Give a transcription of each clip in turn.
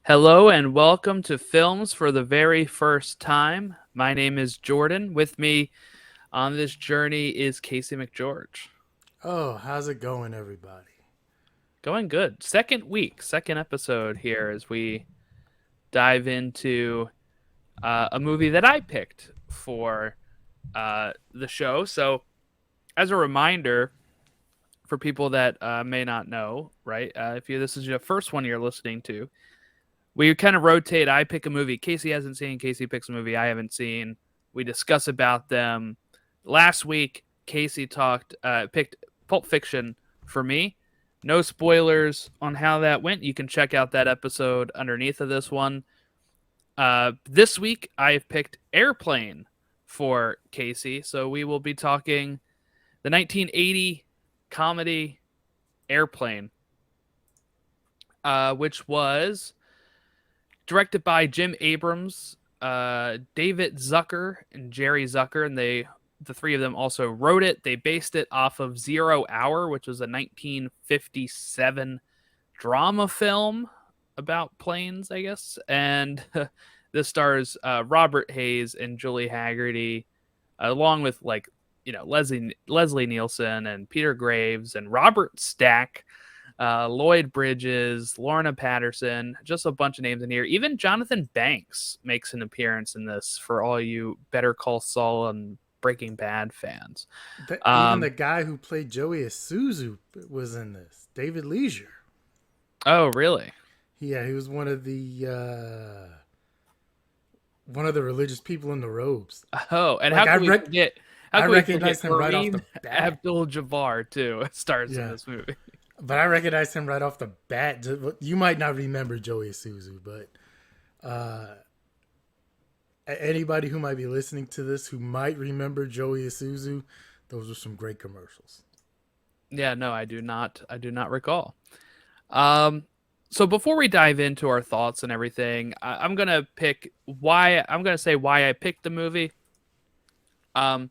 Hello and welcome to Films for the Very First Time. My name is Jordan. With me on this journey is Casey McGeorge. Oh, how's it going, everybody? Going good. Second week, second episode here as we dive into a movie that I picked for the show. So, as a reminder for people that may not know, right? If this is your first one you're listening to, we kind of rotate. I pick a movie Casey hasn't seen. Casey picks a movie I haven't seen. We discuss about them. Last week, Casey picked Pulp Fiction for me. No spoilers on how that went. You can check out that episode underneath of this one. This week, I have picked Airplane for Casey. So we will be talking the 1980 comedy Airplane, which was directed by Jim Abrams, David Zucker, and Jerry Zucker, and the three of them also wrote it. They based it off of Zero Hour, which was a 1957 drama film about planes, I guess. And this stars Robert Hayes and Julie Haggerty, along with Leslie Nielsen and Peter Graves and Robert Stack, Lloyd Bridges, Lorna Patterson, just a bunch of names in here. Even Jonathan Banks makes an appearance in this for all you Better Call Saul and Breaking Bad fans. Even the Um, guy who played Joey Isuzu was in this. David Leisure. oh, really? Yeah, he was one of the religious people in the robes. Oh, and how Like I can we rec- forget? How I can we forget recognized him right off Kareem the bat. Abdul-Jabbar too stars in Yeah, this movie? but I recognized him right off the bat. You might not remember Joey Isuzu, but uh, anybody who might be listening to this who might remember Joey Isuzu, those are some great commercials. Yeah, no, I do not. I do not recall. Um, so before we dive into our thoughts and everything, I'm gonna pick why. I'm gonna say why I picked the movie. Um,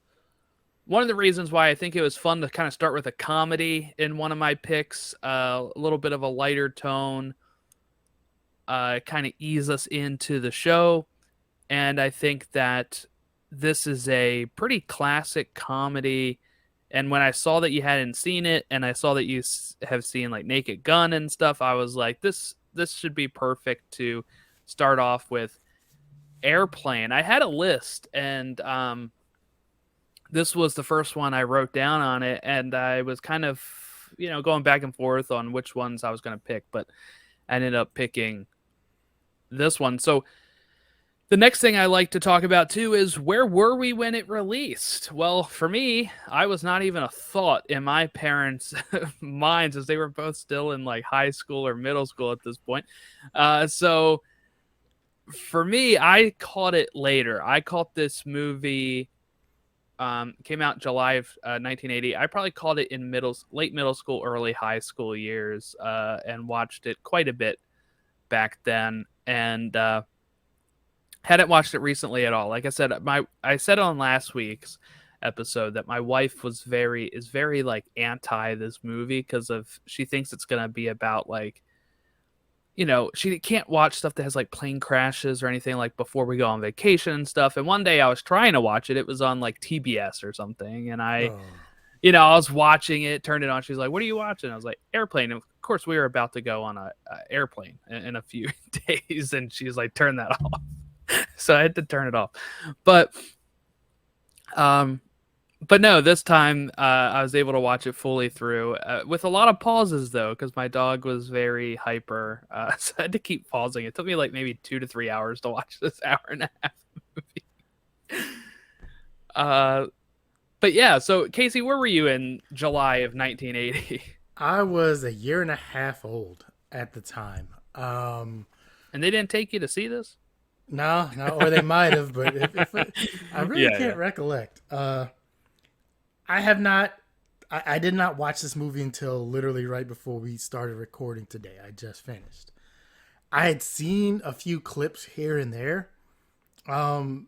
One of the reasons why I think it was fun to kind of start with a comedy in one of my picks, a little bit of a lighter tone, kind of ease us into the show. And I think that this is a pretty classic comedy. And when I saw that you hadn't seen it, and I saw that you have seen like Naked Gun and stuff, I was like, this should be perfect to start off with Airplane. I had a list, and this was the first one I wrote down on it, and I was kind of, going back and forth on which ones I was going to pick, but I ended up picking this one. So the next thing I like to talk about too is where were we when it released? Well, for me, I was not even a thought in my parents' minds as they were both still in like high school or middle school at this point. So for me, I caught it later. I caught this movie came out July of 1980. I probably called it in late middle school, early high school years, and watched it quite a bit back then. And hadn't watched it recently at all. Like I said on last week's episode that my wife is very like anti this movie because of she thinks it's gonna be about like she can't watch stuff that has like plane crashes or anything like before we go on vacation and stuff. And one day I was trying to watch it. It was on like TBS or something. And Oh, I was watching it, turned it on. She's like, "What are you watching?" I was like, "Airplane." And of course, we were about to go on a airplane in a few days. And she's like, "Turn that off." So I had to turn it off. But, um, but no, this time I was able to watch it fully through with a lot of pauses though, because my dog was very hyper, so I had to keep pausing. It took me like maybe 2 to 3 hours to watch this hour and a half movie. Uh, but yeah, so Casey, where were you in July of 1980? I was a year and a half old at the time. And they didn't take you to see this? No, or they might have, but if I really Yeah, can't yeah. recollect. I have not. I did not watch this movie until literally right before we started recording today. I just finished. I had seen a few clips here and there, um,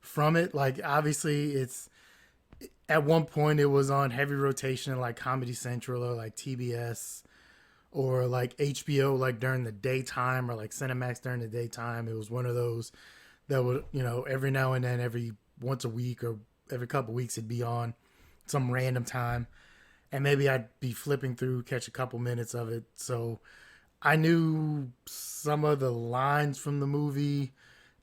from it. Like obviously, it's at one point it was on heavy rotation in like Comedy Central or like TBS or like HBO like during the daytime, or like Cinemax during the daytime. It was one of those that would, every now and then, every once a week or every couple weeks, it'd be on some random time, and maybe I'd be flipping through, catch a couple minutes of it. So I knew some of the lines from the movie.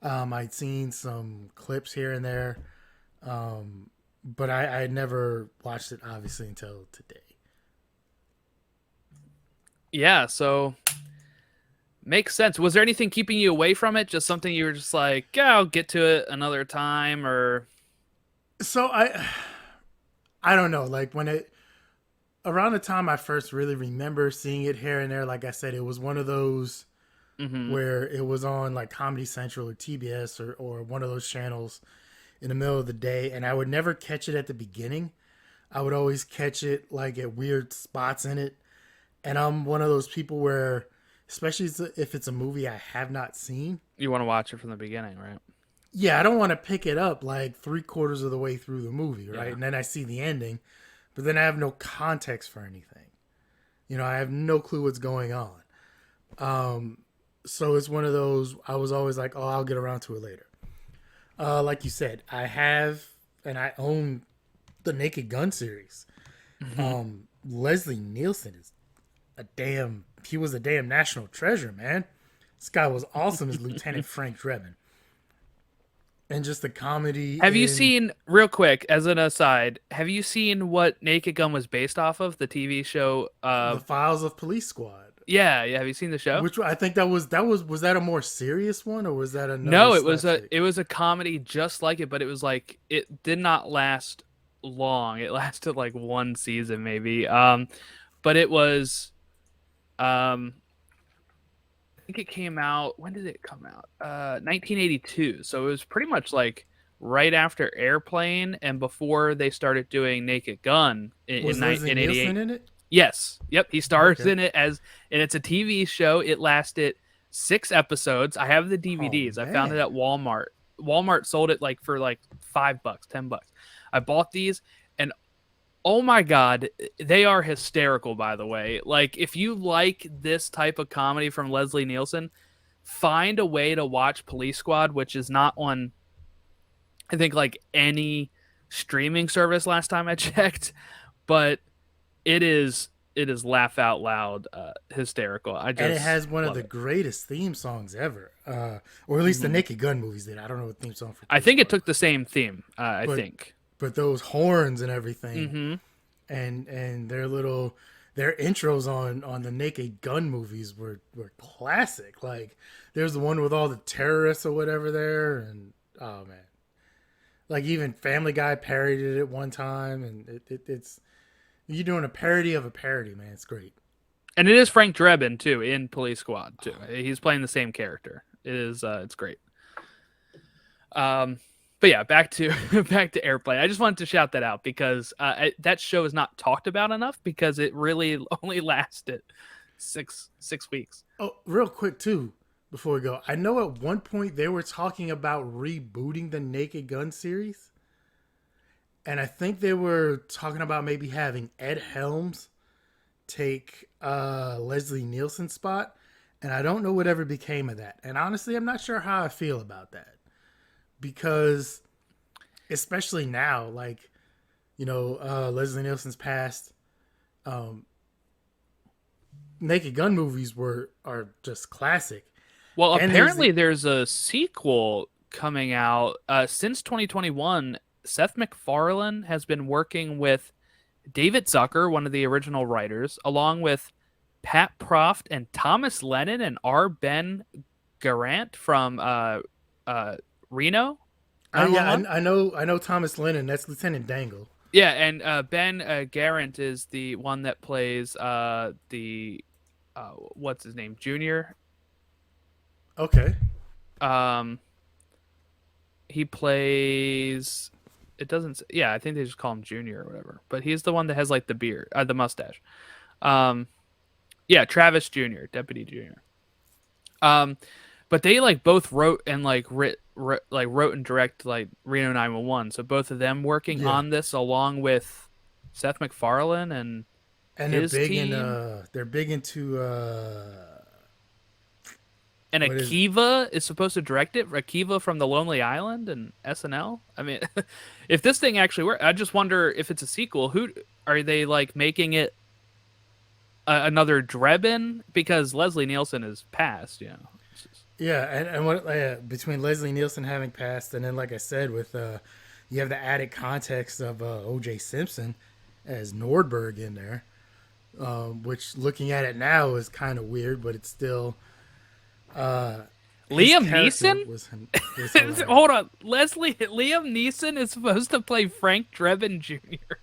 I'd seen some clips here and there, but I had never watched it obviously until today. Yeah, so makes sense. Was there anything keeping you away from it? Just something you were just like, yeah, I'll get to it another time, or So I don't know, like when it around the time I first really remember seeing it here and there. Like I said, it was one of those mm-hmm. where it was on like Comedy Central or TBS, or one of those channels in the middle of the day, and I would never catch it at the beginning. I would always catch it like at weird spots in it. And I'm one of those people where, especially if it's a movie I have not seen, You want to watch it from the beginning, right? yeah, I don't want to pick it up like 3/4 of the way through the movie, right? Yeah. And then I see the ending, but then I have no context for anything. I have no clue what's going on. So it's one of those, I was always like, oh, I'll get around to it later. Like you said, I have, and I own the Naked Gun series. Mm-hmm. Leslie Nielsen is he was a damn national treasure, man. This guy was awesome as Lieutenant Frank Drebin. And just the comedy Have you in seen, real quick, as an aside, have you seen what Naked Gun was based off of? The TV show? The Files of Police Squad. Yeah, yeah. Have you seen the show? Which I think was that a more serious one, or was that another No, it was a slapstick? comedy just like it, but it was like it did not last long. It lasted like one season maybe. But it was um I think it came out, when did it come out? 1982. So it was pretty much like right after Airplane and before they started doing Naked Gun Was Leslie in Nielsen 88. in it? Yes. Yep, he stars Okay. in it and it's a TV show. It lasted 6 episodes. I have the Oh DVDs. I found it man. at Walmart. Walmart sold it like for like $5, $10. I bought these, and oh my god, they are hysterical, by the way. Like, if you like this type of comedy from Leslie Nielsen, find a way to watch Police Squad, which is not on, I think, like any streaming service last time I checked, but it is laugh out loud hysterical. I And it just has one of love the it. greatest theme songs ever. Or at least the Mhm. Naked Gun movies did. I don't know what theme song for I Police think it Squad took the was. same theme. I But think. those horns and everything, Hmm. and their intros on the Naked Gun movies were classic. Like there's the one with all the terrorists or whatever there, and oh man, like even Family Guy parodied it one time, and it's you doing a parody of a parody, man. It's great. And it is Frank Drebin too in Police Squad too. He's playing the same character. It is. It's great. Um, but yeah, back to back to Airplane. I just wanted to shout that out because that show is not talked about enough because it really only lasted six weeks. Oh, real quick too, before we go, I know at one point they were talking about rebooting the Naked Gun series, and I think they were talking about maybe having Ed Helms take Leslie Nielsen's spot, and I don't know whatever became of that. And honestly, I'm not sure how I feel about that because, especially now, like Leslie Nielsen's passed. Um, Naked Gun movies are just classic, Well, and there's apparently there's a sequel coming out since 2021. Seth MacFarlane has been working with David Zucker, one of the original writers, along with Pat Proft and Thomas Lennon and R. Ben Garant from Reno yeah, 911. I know Thomas Lennon. That's Lieutenant Dangle. Yeah, and Ben Garant is the one that plays the what's his name, Junior. Okay. Um, he plays. It doesn't. Yeah, I think they just call him Junior or whatever. But he's the one that has like the beard, the mustache. Um, yeah, Travis Junior, Deputy Junior. Um, but they like both wrote and like wrote and direct like Reno 911. So both of them working Yeah. on this along with Seth MacFarlane, and And his team. they're big into And what is it? Akiva is supposed to direct it. Akiva from The Lonely Island and SNL. I mean, if this thing actually works, I just wonder if it's a sequel. Who are they like making it another Drebin? Because Leslie Nielsen is passed. Yeah, and what between Leslie Nielsen having passed, and then like I said, with you have the added context of O.J. Simpson as Nordberg in there, which looking at it now is kind of weird, but it's still his Liam character Neeson. was hilarious. Hold on, Liam Neeson is supposed to play Frank Drebin Jr.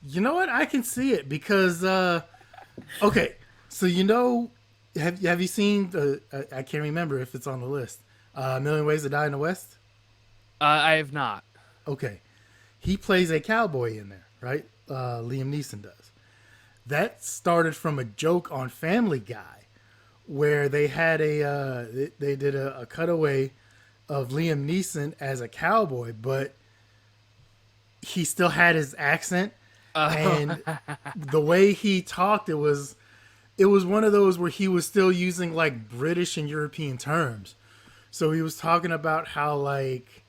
You know what? I can see it because okay, so you know, have you seen the? I can't remember if it's on the list. A Million Ways to Die in the West. I have not. Okay, he plays a cowboy in there, right? Liam Neeson does. That started from a joke on Family Guy, where they had they did a cutaway of Liam Neeson as a cowboy, but he still had his accent, Uh, and the way he talked, it was one of those where he was still using like British and European terms. So he was talking about how like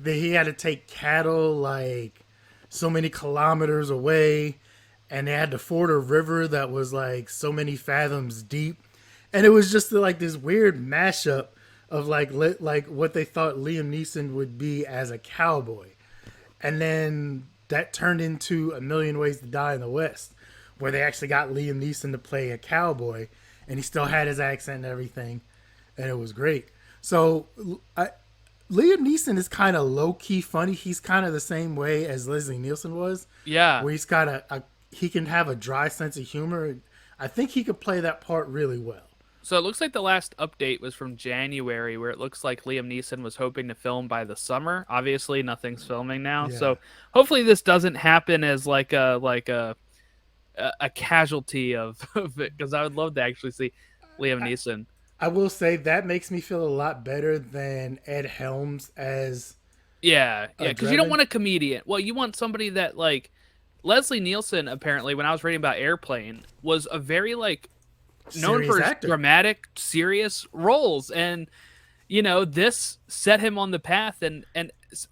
he had to take cattle like so many kilometers away, and they had to ford a river that was like so many fathoms deep, and it was just like this weird mashup of like what they thought Liam Neeson would be as a cowboy, and then that turned into A Million Ways to Die in the West, where they actually got Liam Neeson to play a cowboy, and he still had his accent and everything, and it was great. So Liam Neeson is kind of low key funny. He's kind of the same way as Leslie Nielsen was, yeah. where he's got he can have a dry sense of humor. I think he could play that part really well. So it looks like the last update was from January, where it looks like Liam Neeson was hoping to film by the summer. Obviously, nothing's filming now, Yeah, so hopefully this doesn't happen as like a casualty of it, because I would love to actually see Liam Neeson. I will say that makes me feel a lot better than Ed Helms as Yeah, yeah, a because you don't Drebin. want a comedian. Well, you want somebody that like Leslie Nielsen. Apparently, when I was reading about Airplane, was a very like known Serious for his actor. dramatic, serious roles, and this set him on the path. And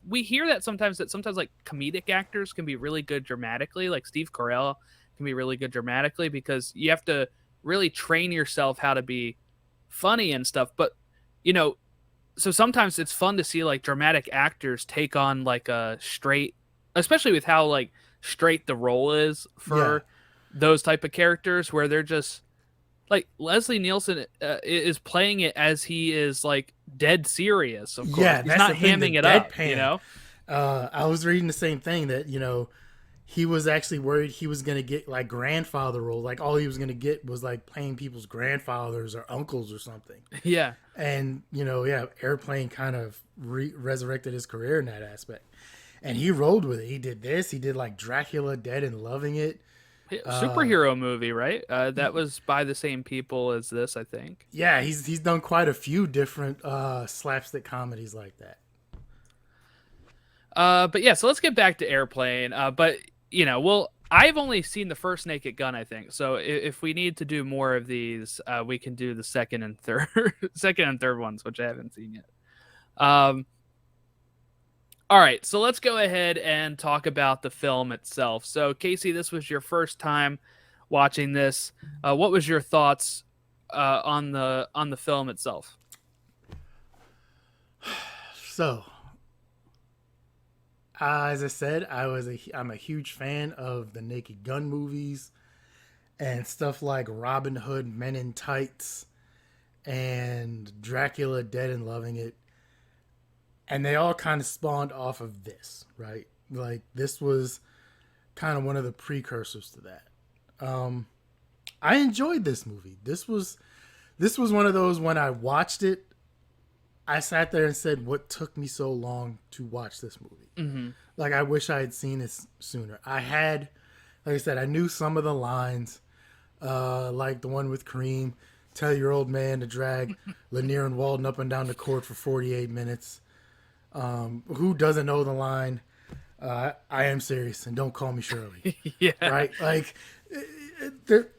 we hear that sometimes like comedic actors can be really good dramatically, like Steve Carell can be really good dramatically because you have to really train yourself how to be funny and stuff. But you know, so sometimes it's fun to see like dramatic actors take on like a straight, especially with how like straight the role is Yeah, for those type of characters, where they're just like Leslie Nielsen is playing it as he is like dead serious. Of course, yeah, he's that's not the thing. The hamming it up. deadpan. I was reading the same thing that he was actually worried he was gonna get like grandfather role. Like all he was gonna get was like playing people's grandfathers or uncles or something. Yeah, And yeah, Airplane kind of resurrected his career in that aspect. And he rolled with it. He did this. He did like Dracula Dead and Loving It. superhero movie, right? That was by the same people as this, I think. Yeah, he's done quite a few different slapstick comedies like that. But yeah, so let's get back to Airplane. But well, I've only seen the first Naked Gun, I think. So if we need to do more of these, we can do the second and third, second and third ones, which I haven't seen yet. Um, all right, so let's go ahead and talk about the film itself. So Casey, this was your first time watching this. What was your thoughts on the film itself? So, as I said, I'm a huge fan of the Naked Gun movies and stuff like Robin Hood, Men in Tights, and Dracula Dead and Loving It. And they all kind of spawned off of this, right? Like this was kind of one of the precursors to that. Um, I enjoyed this movie. This was one of those when I watched it, I sat there and said, "What took me so long to watch this movie?" Mm-hmm. Like I wish I had seen it sooner. Like I said, I knew some of the lines, like the one with Kareem, "Tell your old man to drag Lanier and Walden up and down the court for 48 minutes." Who doesn't know the line? I am serious, and don't call me Shirley. Yeah. Right? Like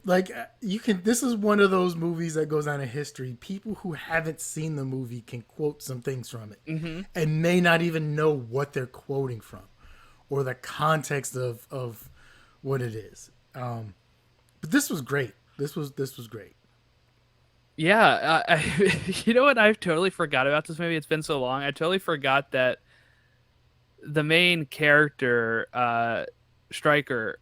Like you can. This is one of those movies that goes down in history. People who haven't seen the movie can quote some things from it, Hmm. and may not even know what they're quoting from, or the context of what it is. But this was great. This was great. Yeah, you know what? I totally forgot about this movie. It's been so long. I totally forgot that the main character, Stryker,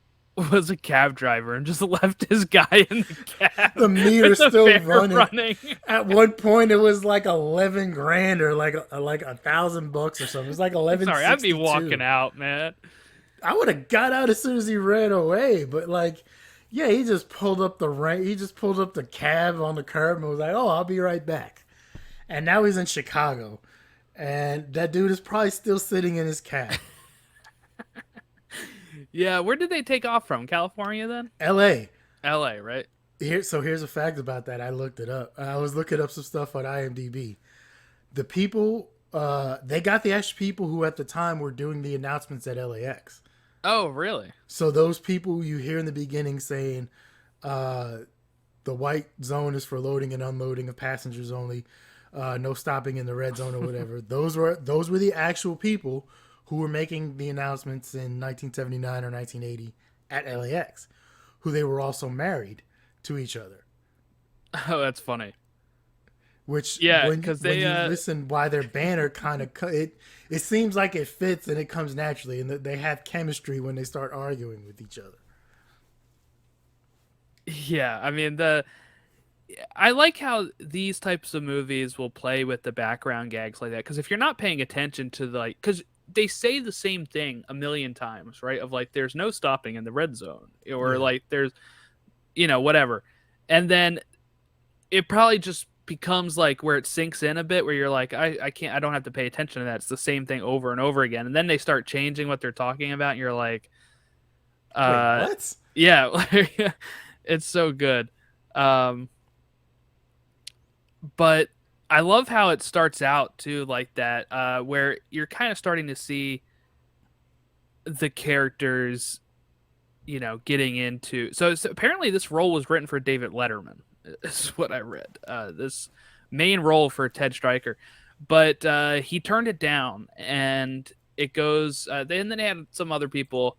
was a cab driver and just left his guy in the The cab with meter's the still fare running. running. At one point, it was like 11 grand or like $1,000 or something. It's like I'm eleven sorry, I'd be sixty walking two. out, man. I would have got out as soon as he ran away, but like, yeah, he just pulled up the rank. He just pulled up the cab on the curb and was like, "Oh, I'll be right back." And now he's in Chicago, and that dude is probably still sitting in his cab. Yeah, where did they take off from? California then? L.A. LA, right? Here's a fact about that. I looked it up. I was looking up some stuff on IMDb. The people, they got the actual people who at the time were doing the announcements at LAX. Oh, really? So those people you hear in the beginning saying, uh, the white zone is for loading and unloading of passengers only, no stopping in the red zone or whatever. Those were the actual people who were making the announcements in 1979 or 1980 at LAX, who they were also married to each other. Oh, that's funny. Which Yeah, when because when they you listen, why their banner kind of it seems like it fits and it comes naturally, and that they have chemistry when they start arguing with each other. yeah, I mean the I like how these types of movies will play with the background gags like that because if you're not paying attention to the like because they say the same thing a million times, right? Of like there's no stopping in the red zone or Yeah. like there's whatever. And then it probably just becomes like where it sinks in a bit where you're like I can't I don't have to pay attention to that. It's the same thing over and over again. And then they start changing what they're talking about and you're like Wait, uh what? yeah, like it's so good. Um but I love how it starts out too like that where you're kind of starting to see the characters getting into so apparently this role was written for David Letterman is what I read. This main role for Ted Stryker, but he turned it down, and it goes. Then they had some other people,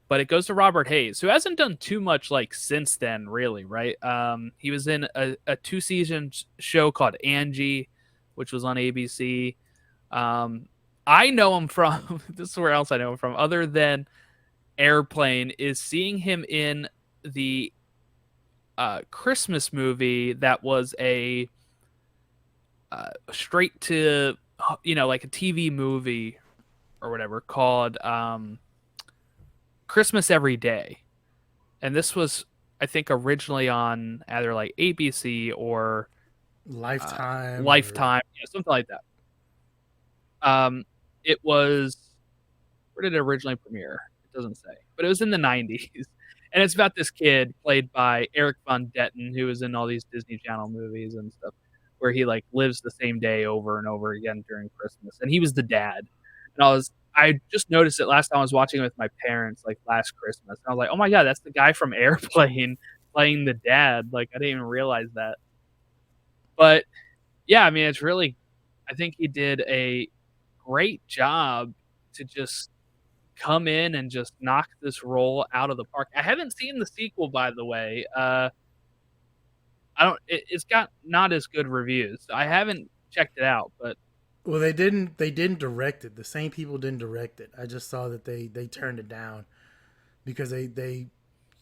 but it goes to Robert Hayes, who hasn't done too much like since then, really. Right? He was in a 2-season show called Angie, which was on ABC. Um, I know him from this is where else I know him from, other than Airplane, is seeing him in the Christmas movie that was a straight to like a TV movie or whatever called Christmas Every Day, and this was I think originally on either like ABC or uh, Lifetime or Lifetime, something like that. It was where did it originally premiere? It doesn't say, but it was in the '90s. And it's about this kid played by Eric Von Detten, who is in all these Disney Channel movies and stuff, where he like lives the same day over and over again during Christmas. And he was the dad. And I just noticed it last time I was watching it with my parents, like last Christmas. And I was like, oh my God, that's the guy from Airplane playing the dad. Like I didn't even realize that. But yeah, I mean, it's really, I think he did a great job to just come in and just knock this role out of the park. I haven't seen the sequel, by the way. I don't. It's got not as good reviews. I haven't checked it out, but well, they didn't direct it. The same people didn't direct it. I just saw that they turned it down because they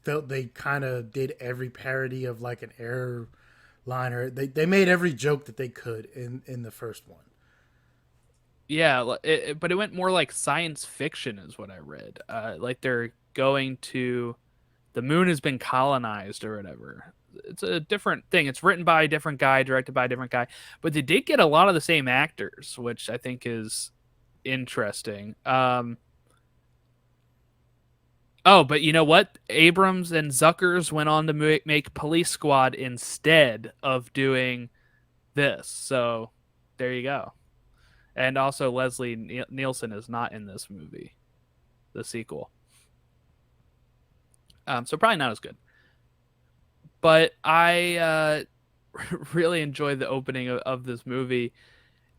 felt they kind of did every parody of like an airliner. They made every joke that they could in the first one. yeah, but it went more like science fiction, is what I read. Like they're going to the moon has been colonized or whatever. It's a different thing. It's written by a different guy, directed by a different guy, but they did get a lot of the same actors, which I think is interesting. Oh, but you know what? Abrams and Zuckers went on to make Police Squad instead of doing this. So there you go. And also, Leslie Nielsen is not in this movie, the sequel. So probably not as good. but I really enjoyed the opening of this movie.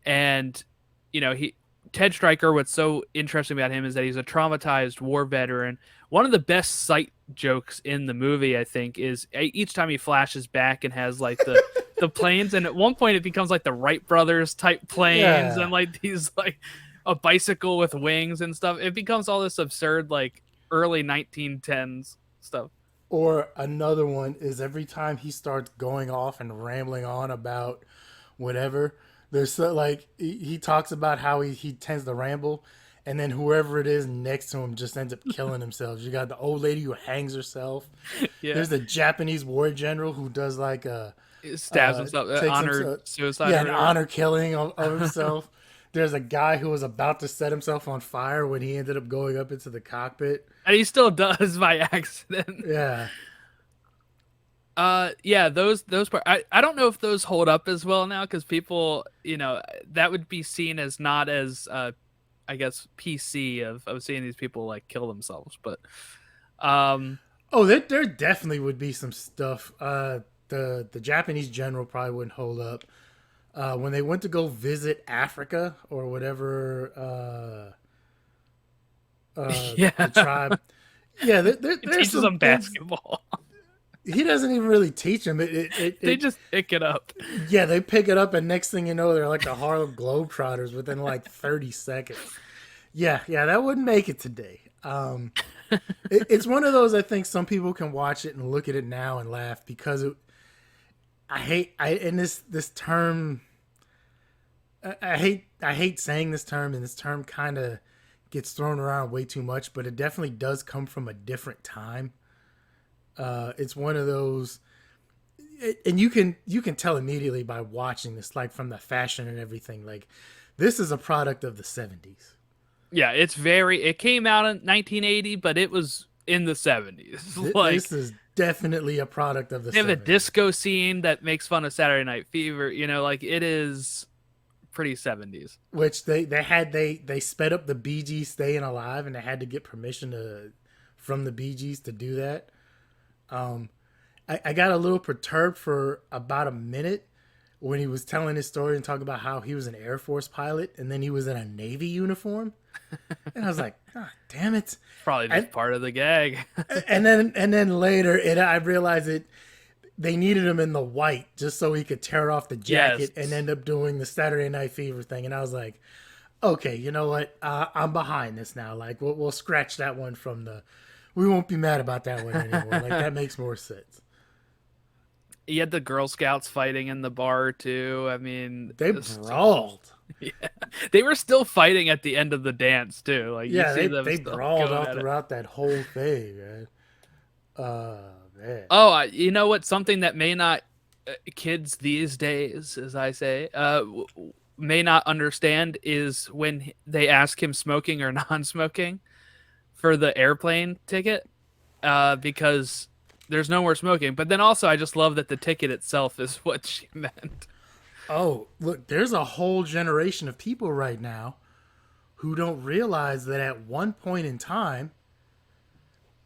And he Ted Stryker. What's so interesting about him is that he's a traumatized war veteran. One of the best sight jokes in the movie, I think, is each time he flashes back and has like the planes, and at one point it becomes like the Wright brothers type planes, and Yeah. like these like a bicycle with wings and stuff. It becomes all this absurd like early 1910s stuff. Or another one is every time he starts going off and rambling on about whatever, there's like he talks about how he tends to ramble, and then whoever it is next to him just ends up killing himself. You got the old lady who hangs herself. Yeah, There's the Japanese war general who does like a it stabs himself, takes him honored suicide yeah, or an whatever. honor killing of himself. There's a guy who was about to set himself on fire when he ended up going up into the cockpit. And he still does by accident. Yeah. Yeah, those part I don't know if those hold up as well now because people, that would be seen as not as I guess PC of seeing these people like kill themselves. But um Oh, there definitely would be some stuff. The Japanese general probably wouldn't hold up. When they went to go visit Africa or whatever, the yeah, tribe. Yeah, it there's teaches some them things basketball. he doesn't even really teach them. They just pick it up. Yeah, they pick it up, and next thing you know, they're like the Harlem Globetrotters within like 30 seconds. Yeah, that wouldn't make it today. It's one of those I think some people can watch it and look at it now and laugh because I and this term I hate saying this term, and this term kind of gets thrown around way too much, but it definitely does come from a different time. It's one of those, and you can tell immediately by watching this, like from the fashion and everything. Like this is a product of the 70s. Yeah, it came out in 1980, but it was in the 70s. This Like is definitely a product of the they have a 70s. disco scene that makes fun of Saturday Night Fever, like it is pretty 70s. Which they sped up the Bee Gees staying alive, and they had to get permission from the Bee Gees to do that. Um, I got a little perturbed for about a minute when he was telling his story and talking about how he was an Air Force pilot and then he was in a Navy uniform, and I was like, God damn it! Probably And just part of the gag. and then later, I realized it. They needed him in the white just so he could tear off the Yes. jacket and end up doing the Saturday Night Fever thing. And I was like, okay, you know what? I'm behind this now. Like, we'll scratch that one from the. We won't be mad about that one anymore. Like, that makes more sense. You had the Girl Scouts fighting in the bar too. I mean, They brawled. yeah. They were still fighting at the end of the dance too. Like you Yeah, see them they still brawled going all at it. throughout that whole thing, man. Man. Oh, you know what? Something that may not kids these days, as I say, may not understand is when they ask him smoking or non-smoking for the airplane ticket, because there's no more smoking. But then also, I just love that the ticket itself is what she meant. Oh, look, there's a whole generation of people right now who don't realize that at one point in time,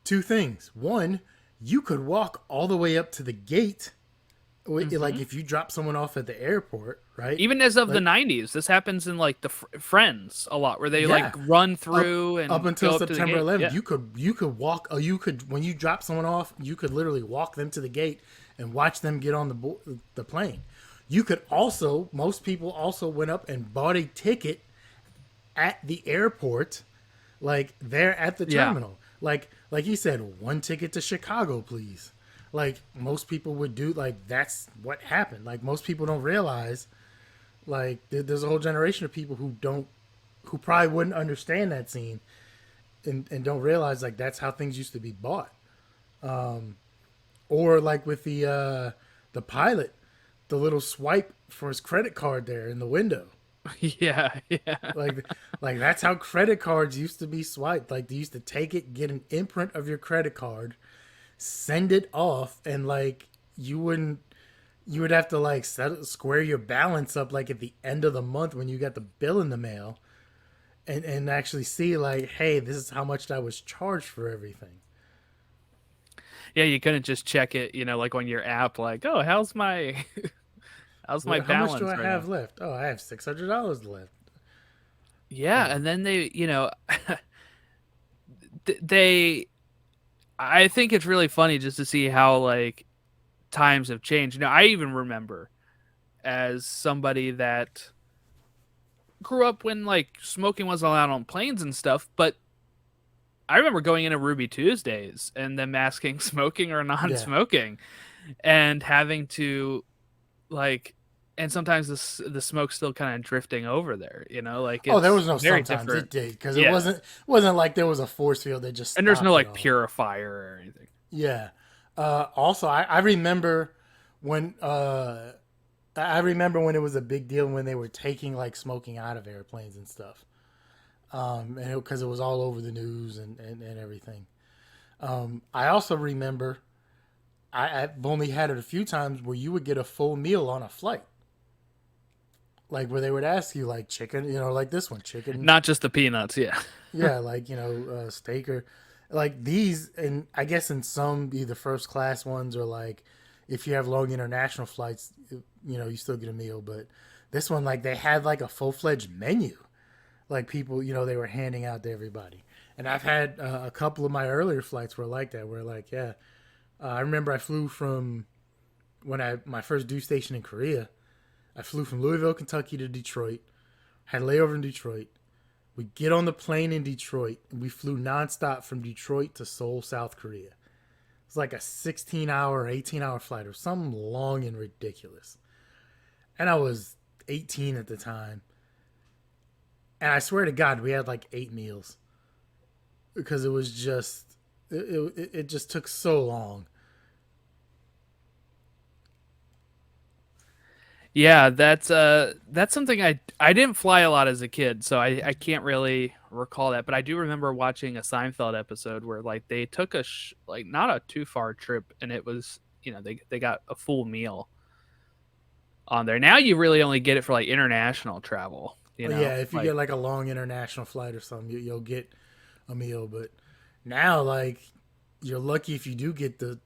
two things. One, you could walk all the way up to the gate, like Hmm. if you drop someone off at the airport, right? Even as of the Like, 90s, this happens in like the Friends a lot, where they like yeah, run up through up and until go up to the September gate. 11th, Yeah. you could walk. You could when you drop someone off, you could literally walk them to the gate and watch them get on the plane. You could also, most people also went up and bought a ticket at the airport, like there at the Yeah. terminal. Like he said, one ticket to Chicago, please. Like most people would do. Like that's what happened. Like most people don't realize. Like there's a whole generation of people who probably wouldn't understand that scene and don't realize like that's how things used to be bought. Or like with the pilot, the little swipe for his credit card there in the window. Yeah. Yeah. Like like that's how credit cards used to be swiped. Like they used to take it, get an imprint of your credit card, send it off, and like you would have to like square your balance up like at the end of the month when you got the bill in the mail, and actually see like, hey, this is how much I was charged for everything. Yeah, you couldn't just check it, like on your app, like, oh, how's my how's my How much do balance I right now? have left? Oh, I have $600 left. Yeah, Oh, and then they, they, I think it's really funny just to see how like times have changed. I even remember as somebody that grew up when like smoking was allowed on planes and stuff, but I remember going into Ruby Tuesdays and them asking smoking or yeah. non-smoking and having to like, and sometimes the smoke's still kind of drifting over there, like Oh, there it's was no very sometimes. It different. did because it Yeah. wasn't like there was a force field that just And there's no stopped it like all. purifier or anything. Yeah. Also, I remember when I remember when it was a big deal when they were taking like smoking out of airplanes and stuff. And because it was all over the news and everything. I also remember I've only had it a few times where you would get a full meal on a flight, like where they would ask you like chicken, like this one, chicken, Not just the peanuts, yeah. yeah, like steak or like these, and I guess in some either first class ones or like if you have long international flights, you still get a meal, but this one like they had like a full fledged menu, like people, they were handing out to everybody. And I've had a couple of my earlier flights were like that, where like yeah, I remember I flew from when I my first due station in Korea. I flew from Louisville, Kentucky to Detroit. Had a layover in Detroit. We get on the plane in Detroit and we flew nonstop from Detroit to Seoul, South Korea. It was like a 16-hour, 18-hour flight or something long and ridiculous. And I was 18 at the time. And I swear to God, we had like 8 meals because it was just it just took so long. Yeah, that's something I didn't fly a lot as a kid, so I can't really recall that, but I do remember watching a Seinfeld episode where like they took like not a too far trip, and it was, they got a full meal on there. Now you really only get it for like international travel, Oh yeah, if you like get like a long international flight or something, you'll get a meal. But now, like, you're lucky if you do get the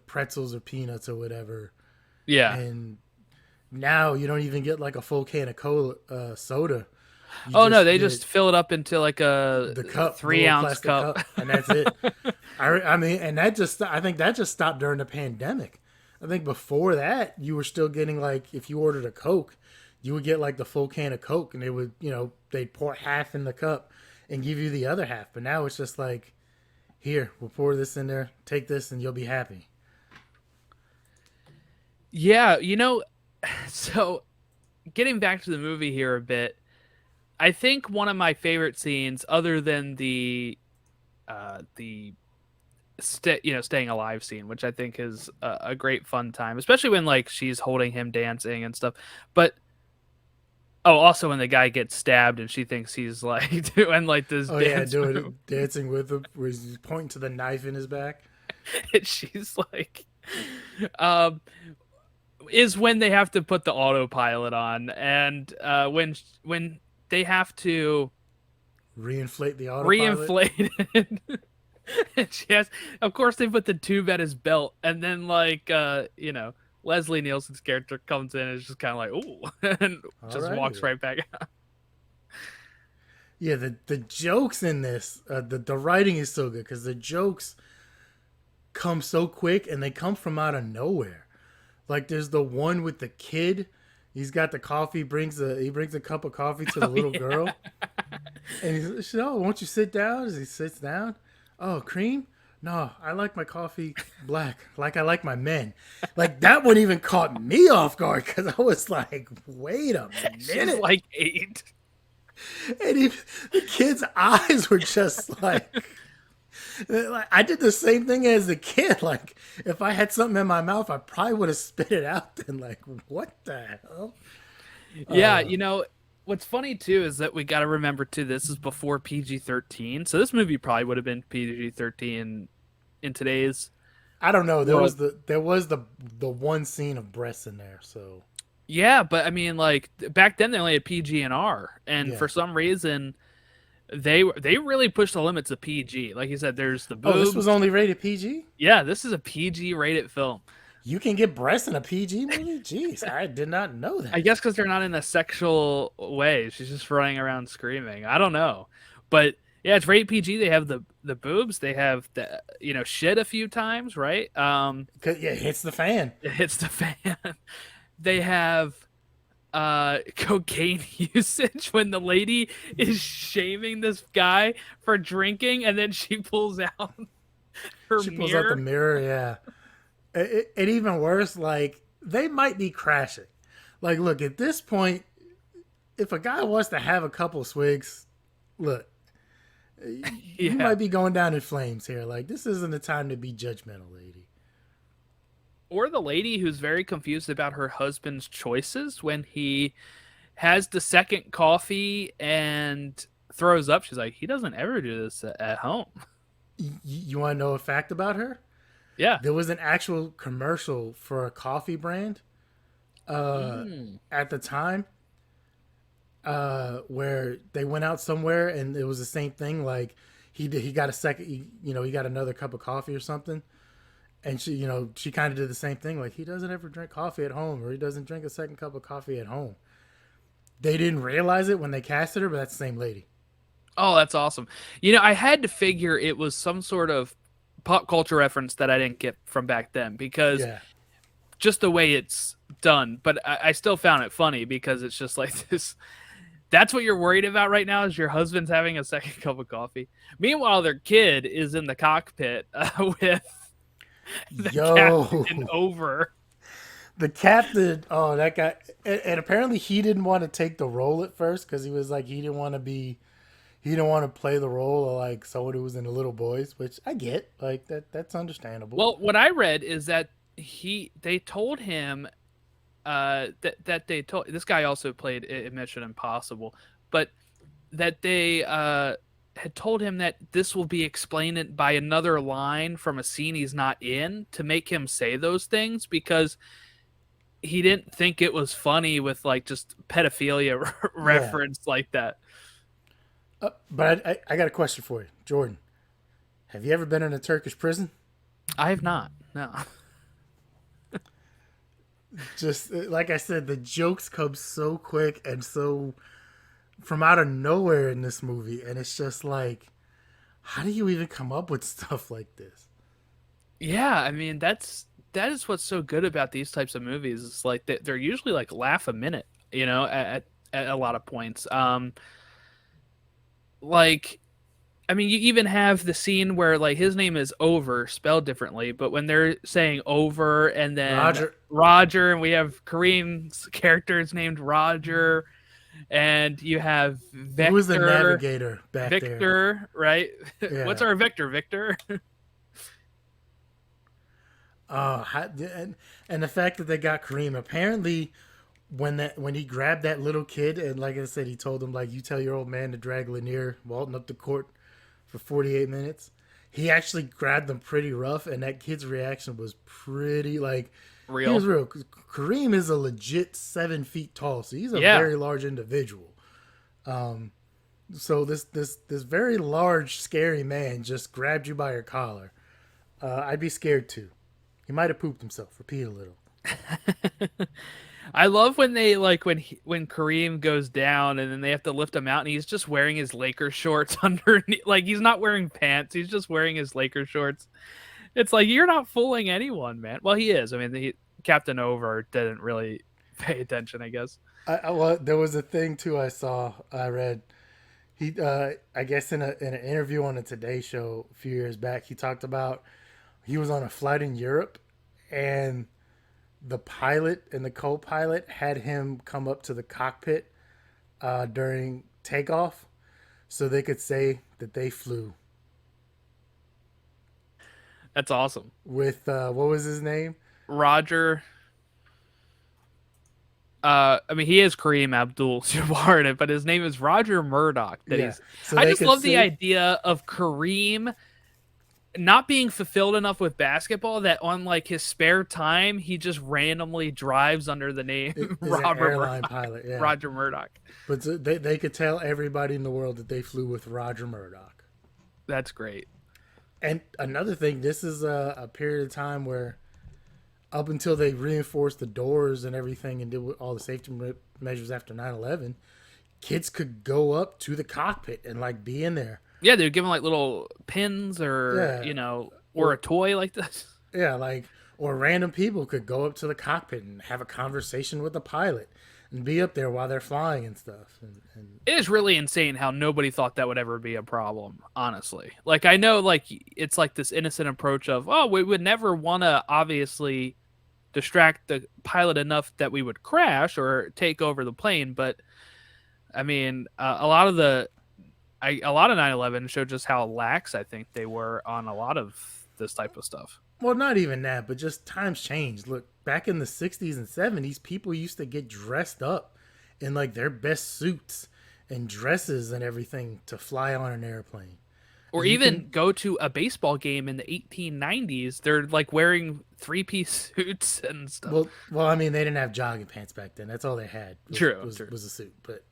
pretzels or peanuts or whatever. yeah. And now you don't even get like a full can of cola soda. You Oh no, just they get just fill it up into like a the cup, the three little ounce plastic cup. cup, and that's it. I mean, and that just I think that just stopped during the pandemic. I think before that you were still getting like if you ordered a Coke, you would get like the full can of Coke, and they would they'd pour half in the cup and give you the other half. But now it's just like here, we'll pour this in there, take this, and you'll be happy. Yeah, so getting back to the movie here a bit, I think one of my favorite scenes, other than the staying alive scene, which I think is a great fun time, especially when like she's holding him dancing and stuff. But oh, also when the guy gets stabbed and she thinks he's like doing like this Oh yeah, dance doing move, it, dancing with him, where he's pointing to the knife in his back. and she's like, um, is when they have to put the autopilot on, and when they have to Reinflate the autopilot. reinflate it. And she has, of course, they put the tube at his belt, and then like Leslie Nielsen's character comes in and is just kind of like, ooh, and just walks Alrighty. right back out. Yeah, the jokes in this, the writing is so good because the jokes come so quick and they come from out of nowhere. Like there's the one with the kid. He's got the coffee. He brings a cup of coffee to the Oh little yeah, girl, and he's oh, won't you sit down? As he sits down, oh, cream. No, I like my coffee black, like I like my men. Like that one even caught me off guard because I was like, wait a she's minute. like 8. And the kid's eyes were just like I did the same thing as a kid. Like if I had something in my mouth, I probably would have spit it out. Then like, what the hell? Yeah, Uh, what's funny too is that we got to remember too. This is before PG-13, so this movie probably would have been PG-13 in today's I don't know. world. There was the one scene of breasts in there. So Yeah, but I mean, like back then they only had PG and R, and yeah, for some reason They really pushed the limits of PG. Like you said, there's the Oh, this was boobs. only rated PG? Yeah, this is a PG rated film. You can get breasts in a PG movie? Jeez, I did not know I that. guess because they're not in a sexual way. She's just running around screaming. I don't know, but yeah, it's rated PG. They have the boobs. They have the shit a few times, right? 'Cause, yeah, it hits the fan. It hits the fan. They have cocaine usage when the lady is shaming this guy for drinking, and then she pulls out her She pulls out the mirror. mirror, yeah. And even worse, like, they might be crashing. Like, look, at this point, if a guy wants to have a couple swigs, look, you Yeah. might be going down in flames here. Like, this isn't the time to be judgmental, lady. Or the lady who's very confused about her husband's choices when he has the second coffee and throws up. She's like, he doesn't ever do this at home. You want to know a fact about her? Yeah. There was an actual commercial for a coffee brand Mm. at the time where they went out somewhere and it was the same thing. Like he got a second, he got another cup of coffee or something, and she kind of did the same thing. Like he doesn't ever drink coffee at home, or he doesn't drink a second cup of coffee at home. They didn't realize it when they casted her, but that's the same lady. Oh, that's awesome. I had to figure it was some sort of pop culture reference that I didn't get from back then because Yeah, just the way it's done. But I still found it funny because it's just like this. That's what you're worried about right now is your husband's having a second cup of coffee. Meanwhile, their kid is in the cockpit with the yo, captain over. the captain. Oh, that guy. And apparently he didn't want to take the role at first because he was like he didn't want to be he didn't want to play the role of like someone who was in the Little Boys, which I get. Like that's understandable. Well, what I read is that they told him that they told this guy also played in Mission Impossible, but that they had told him that this will be explained by another line from a scene he's not in to make him say those things because he didn't think it was funny with like just pedophilia Yeah. reference like that. But I got a question for you, Jordan. Have you ever been in a Turkish prison? I have not. No. Just like I said, the jokes come so quick and so from out of nowhere in this movie, and it's just like, how do you even come up with stuff like this? Yeah, I mean that is what's so good about these types of movies. It's like they're usually like laugh a minute, at a lot of points. Like I mean, you even have the scene where like his name is Over spelled differently, but when they're saying Over and then Roger, Roger, and we have Kareem's characters named Roger, and you have who was the Vector, navigator back there? Victor, right? What's Yeah. our Victor? Victor? And the fact that they got Kareem apparently when he grabbed that little kid and like I said, he told him like you tell your old man to drag Lanier Walton up the court for 48 minutes. He actually grabbed them pretty rough, and that kid's reaction was pretty like he was Real. real. Kareem is a legit 7 feet tall, so he's a Yeah. very large individual. So this very large, scary man just grabbed you by your collar. I'd be scared too. He might have pooped himself. Repeat a little. I love when they like when Kareem goes down and then they have to lift him out and he's just wearing his Laker shorts underneath. Like he's not wearing pants. He's just wearing his Laker shorts. It's like you're not fooling anyone, man. Well, he is. I mean, Captain Over didn't really pay attention, I guess. Well, there was a thing too I read. He I guess in an interview on the Today Show a few years back, he talked about he was on a flight in Europe and the pilot and the co-pilot had him come up to the cockpit during takeoff so they could say that they flew That's awesome. with what was his name? Roger. I mean, he is Kareem Abdul-Jabbar in it, but his name is Roger Murdoch. That Yeah, he's. so I they just could love the say idea of Kareem not being fulfilled enough with basketball that on like his spare time he just randomly drives under the name It is an Robert airline Murdoch. pilot, yeah. Roger Murdoch. But they could tell everybody in the world that they flew with Roger Murdoch. That's great. And another thing, this is a period of time where, up until they reinforced the doors and everything and did all the safety measures after 9/11, kids could go up to the cockpit and like be in there. Yeah, they'd give him like little pins or Yeah, or a or toy like this. yeah, like or random people could go up to the cockpit and have a conversation with the pilot and be up there while they're flying and stuff. And It is really insane how nobody thought that would ever be a problem, honestly. Like I know like it's like this innocent approach of, oh, we would never want to obviously distract the pilot enough that we would crash or take over the plane, but I mean, a lot of 9/11 showed just how lax I think they were on a lot of this type of stuff. well, not even that, but just times changed. Look, back in the 60s and 70s, people used to get dressed up in like their best suits and dresses and everything to fly on an airplane. Or You even can, go to a baseball game in the 1890s. They're like wearing three-piece suits and stuff. I mean, they didn't have jogging pants back then. That's all they had True, true. was a suit. But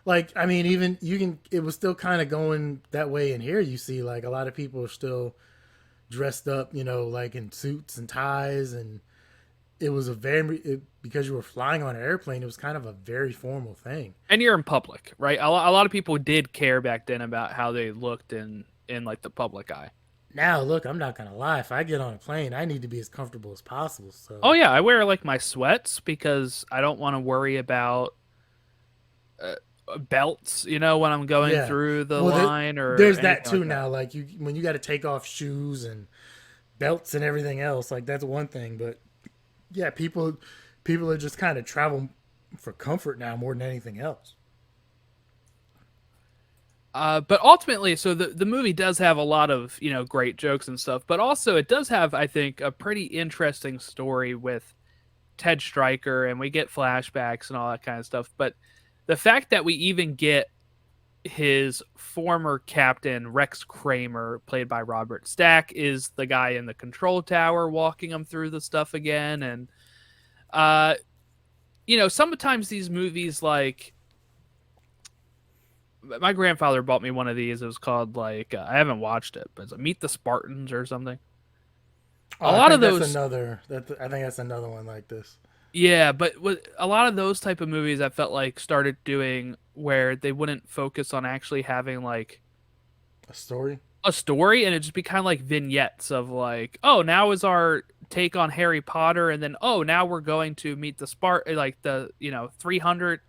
like, I mean, even you can, it was still kind of going that way in here. You see, like, a lot of people are still dressed up, like in suits and ties. And it was because you were flying on an airplane, it was kind of a very formal thing. And you're in public, right? A lot of people did care back then about how they looked in like the public eye. Now, look, I'm not going to lie. If I get on a plane, I need to be as comfortable as possible. Oh So, yeah, I wear like my sweats because I don't want to worry about uh, belts, when I'm going yeah. through the Well, line or there's that anything too like that. now. Like, when you got to take off shoes and belts and everything else, like, that's one thing. But yeah, people are just kind of travel for comfort now more than anything else. But ultimately, so the movie does have a lot of great jokes and stuff, but also it does have, I think, a pretty interesting story with Ted Stryker, and we get flashbacks and all that kind of stuff. But the fact that we even get his former captain Rex Kramer, played by Robert Stack, is the guy in the control tower walking him through the stuff again, and uh, sometimes these movies like my grandfather bought me one of these. It was called like I haven't watched it, but it's like Meet the Spartans or something. Oh, A I lot of think that's those, another. I think that's another one like this. yeah, but with a lot of those type of movies, I felt like started doing where they wouldn't focus on actually having like A story. a story, and it just be kind of like vignettes of like, oh, now is our take on Harry Potter, and then oh, now we're going to meet the like the 300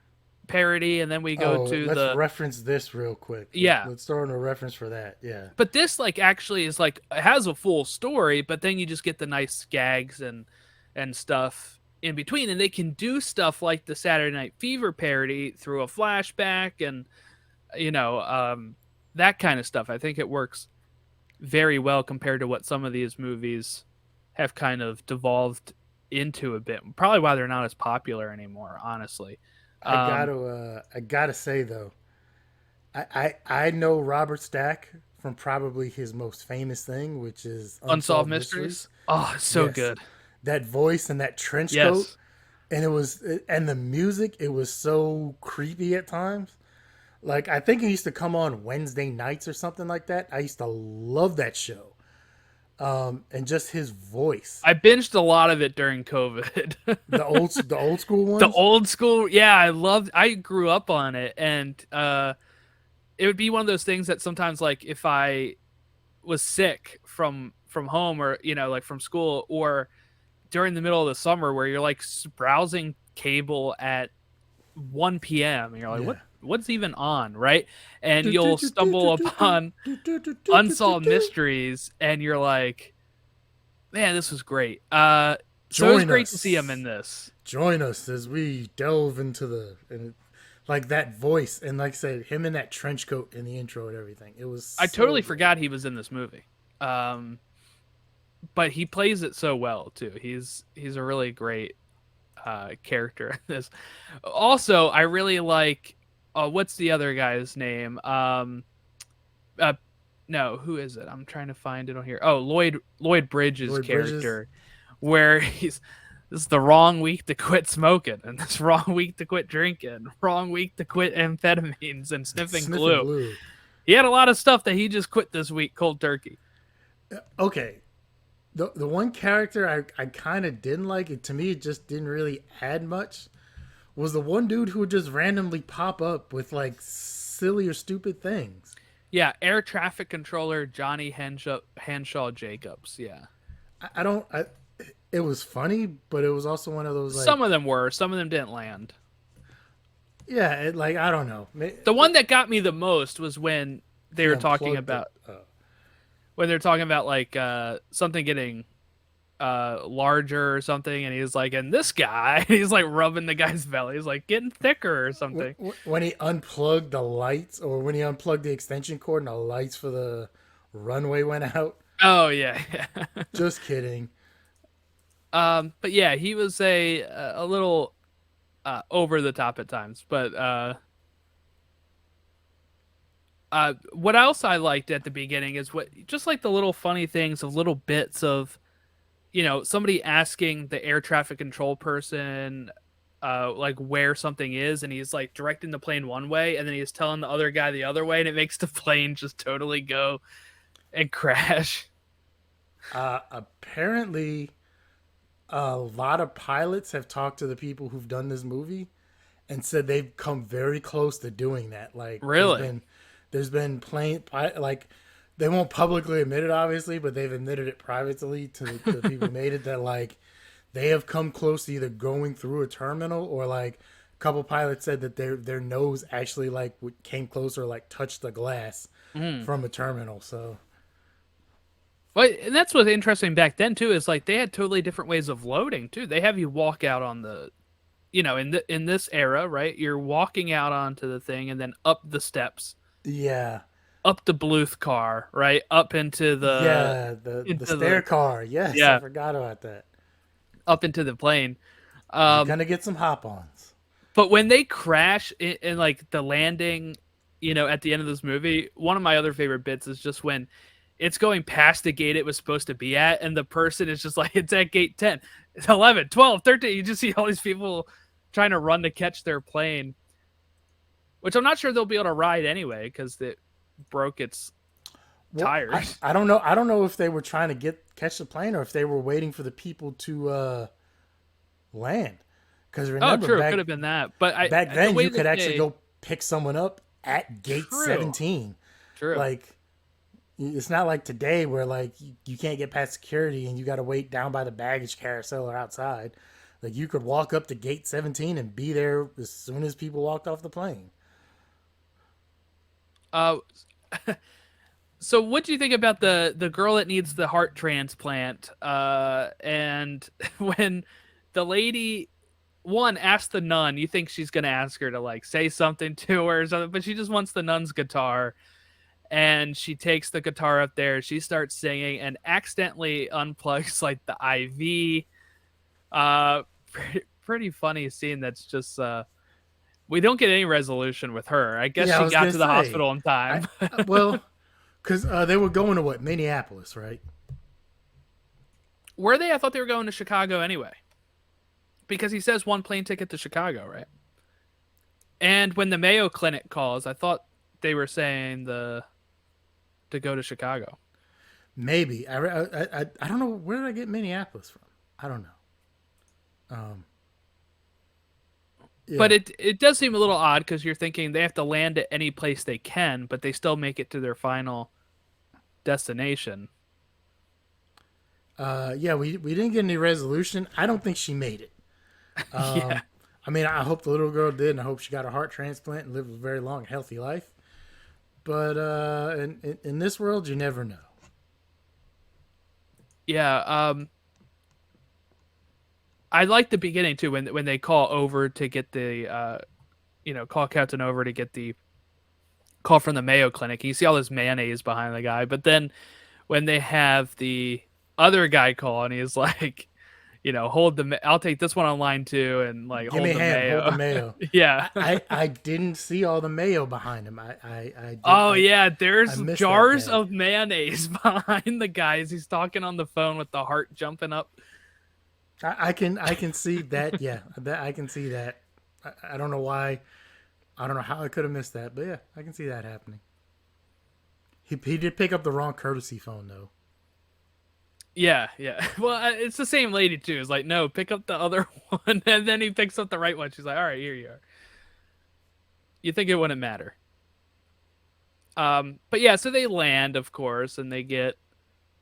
parody, and then we go Oh, to let's the reference this real quick. yeah. Let's throw in a reference for that. Yeah. But this like actually is like it has a full story, but then you just get the nice gags and stuff in between, and they can do stuff like the Saturday Night Fever parody through a flashback and you know um, that kind of stuff. I think it works very well compared to what some of these movies have kind of devolved into a bit. Probably why they're not as popular anymore, honestly. Um, I gotta say though, I know Robert Stack from probably his most famous thing, which is Unsolved Unsolved Mysteries. Mysteries. Oh, so Yes, good. that voice and that trench coat, Yes. and the music. It was so creepy at times. Like, I think it used to come on Wednesday nights or something like that. I used to love that show. And just his voice, I binged a lot of it during COVID. the old school The ones. old school, yeah, I grew up on it, and it would be one of those things that sometimes like if I was sick from home or like from school or during the middle of the summer where you're like browsing cable at 1 p.m. and you're like, Yeah. what's even on, right? And you'll stumble upon Unsolved Mysteries, and you're like, man, this was great. So it was Join great to see him in us. this. Join us as we delve into like that voice and like I said, him in that trench coat in the intro and everything. It was I so totally good. forgot he was in this movie. Um, but he plays it so well too. He's a really great character in this. Also, I really like what's the other guy's name? Uh, no, who is it? I'm trying to find it on here. Oh, Lloyd Bridges' Lloyd Bridges. character, where he's this is the wrong week to quit smoking, and this wrong week to quit drinking, wrong week to quit amphetamines and sniffing Sniffing glue. glue. He had a lot of stuff that he just quit this week cold turkey. Okay, the one character I kind of didn't like it, to me it just didn't really add much, was the one dude who would just randomly pop up with like silly or stupid things. Yeah, air traffic controller Johnny Henshaw Jacobs. Yeah, I don't. It was funny, but it was also one of those like, some of them were, some of them didn't land. yeah, like I don't know. The one that got me the most was when they He were talking unplugged it. about when they're talking about like something getting larger or something, and he's like, and this guy, he's like rubbing the guy's belly, he's like getting thicker or something. When he unplugged the lights, or when he unplugged the extension cord and the lights for the runway went out. Oh yeah, yeah. Just kidding. But yeah, he was a little over the top at times, but what else I liked at the beginning is what just like the little funny things of little bits of, you know, somebody asking the air traffic control person like where something is, and he's like directing the plane one way, and then he's telling the other guy the other way, and it makes the plane just totally go and crash. Apparently, a lot of pilots have talked to the people who've done this movie and said they've come very close to doing that. Like, Really? there's been plane like, they won't publicly admit it, obviously, but they've admitted it privately to the people who made it, that like they have come close to either going through a terminal, or like a couple pilots said that their nose actually like came close or like touched the glass from a terminal. So Well, and that's what's interesting back then too, is like they had totally different ways of loading too. They have you walk out on the, you know, in this era, right? You're walking out onto the thing and then up the steps, yeah, up the Bluth car, right? Up into the yeah, the into stair the car. Yes, I yeah, forgot about that. up into the plane. You're Um, gonna get some hop-ons. but when they crash in like the landing, you know, at the end of this movie, one of my other favorite bits is just when it's going past the gate it was supposed to be at, and the person is just like, it's at gate 10, it's 11, 12, 13. You just see all these people trying to run to catch their plane, which I'm not sure they'll be able to ride anyway because it broke its Well, tires. I don't know. I don't know if they were trying to catch the plane, or if they were waiting for the people to land. Because Oh, remember, true. It could have been that. But back the then way you could that actually go pick someone up at gate True. 17. True. Like, it's not like today where like you can't get past security and you got to wait down by the baggage carousel or outside. Like, you could walk up to gate 17 and be there as soon as people walked off the plane. Uh, so what do you think about the girl that needs the heart transplant? And when the lady one asks the nun, you think she's gonna ask her to like say something to her or something, but she just wants the nun's guitar, and she takes the guitar up there. She starts singing and accidentally unplugs like the IV. Pretty funny scene. That's just we don't get any resolution with her. I guess Yeah, I she was got gonna to the say. hospital in time. Well, because they were going to what, Minneapolis, right? Were they? I thought they were going to Chicago anyway. Because he says one plane ticket to Chicago, right? And when the Mayo Clinic calls, I thought they were saying to go to Chicago. Maybe I don't know, where did I get Minneapolis from. I don't know. But Yeah. it does seem a little odd because you're thinking they have to land at any place they can, but they still make it to their final destination. Yeah, we didn't get any resolution. I don't think she made it. Yeah. I mean, I hope the little girl did, and I hope she got a heart transplant and lived a very long, healthy life. But in this world, you never know. Yeah. I like the beginning too when they call over to get the call Captain over to get the call from the Mayo Clinic. You see all this mayonnaise behind the guy, but then when they have the other guy call and he's like, hold I'll take this one on line two and like Give me hold a the hand, hold the mayo. mayo. Yeah. I didn't see all the mayo behind him. Oh yeah, I there's missed that jars gag. of mayonnaise behind the guy as he's talking on the phone with the heart jumping up. I can see that. Yeah, that I can see that. I don't know why. I don't know how I could have missed that, but yeah, I can see that happening. He did pick up the wrong courtesy phone though. Yeah, yeah. Well, it's the same lady too. It's like, no, pick up the other one, and then he picks up the right one. She's like, all right, here you are. You think it wouldn't matter? But yeah, so they land, of course, and they get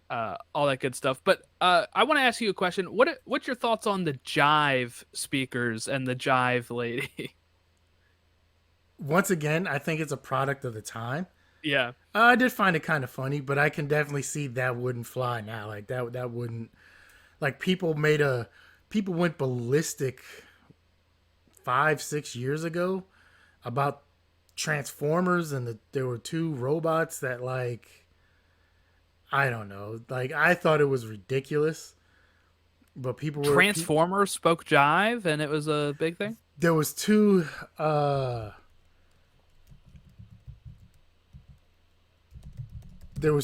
all that good stuff. But I want to ask you a question. What's your thoughts on the jive speakers and the jive lady? Once again, I think it's a product of the time. Yeah. I did find it kind of funny, but I can definitely see that wouldn't fly now. Like that wouldn't like people went ballistic 5 6 years ago about Transformers and there were two robots that like I don't know. Like I thought it was ridiculous, but Transformers spoke jive, and it was a big thing. there was uh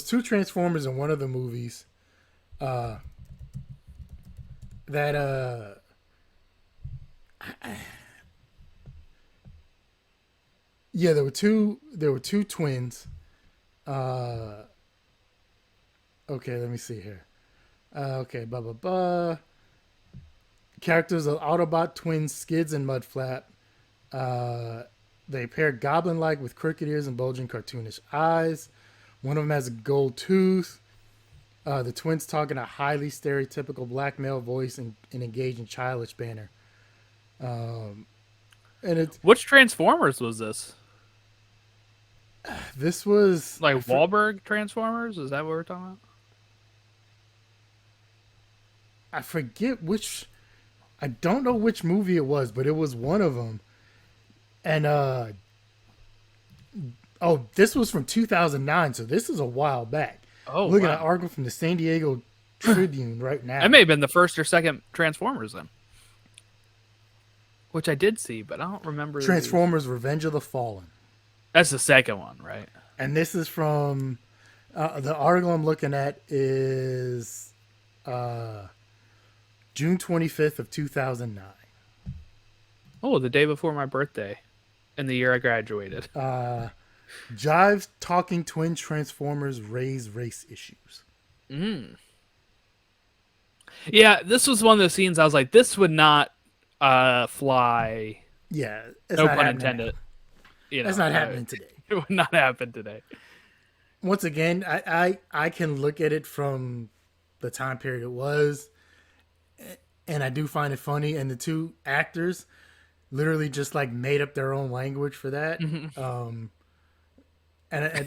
two Transformers in one of the movies uh that yeah, there were two twins. Uh okay, let me see here. Okay, blah blah blah. Characters of Autobot twins Skids and Mudflap. Uh, they appear goblin-like with crooked ears and bulging cartoonish eyes. One of them has a gold tooth. The twins talk in a highly stereotypical black male voice and engage in childish banter. And Which Transformers was this? this was Like Wahlberg Transformers? Is that what we're talking about? I forget which I don't know which movie it was, but it was one of them. And oh, this was from 2009, so this is a while back. Oh, Looking at an wow. article from the San Diego Tribune right It now. may have been the first or second Transformers then, which I did see, but I don't remember the. Transformers: Revenge of the Fallen, That's the second one, right? and this is from the article I'm looking at is June 25th of 2009. Oh, the day before my birthday, and the year I graduated. Jive talking twin Transformers raise race issues. Yeah, this was one of those scenes I was like, this would not fly. Yeah, it's No not pun happening. intended. That's not happening today. It would not happen today. Once again, I can look at it from the time period it was, and I do find it funny. And the two actors literally just like made up their own language for that. And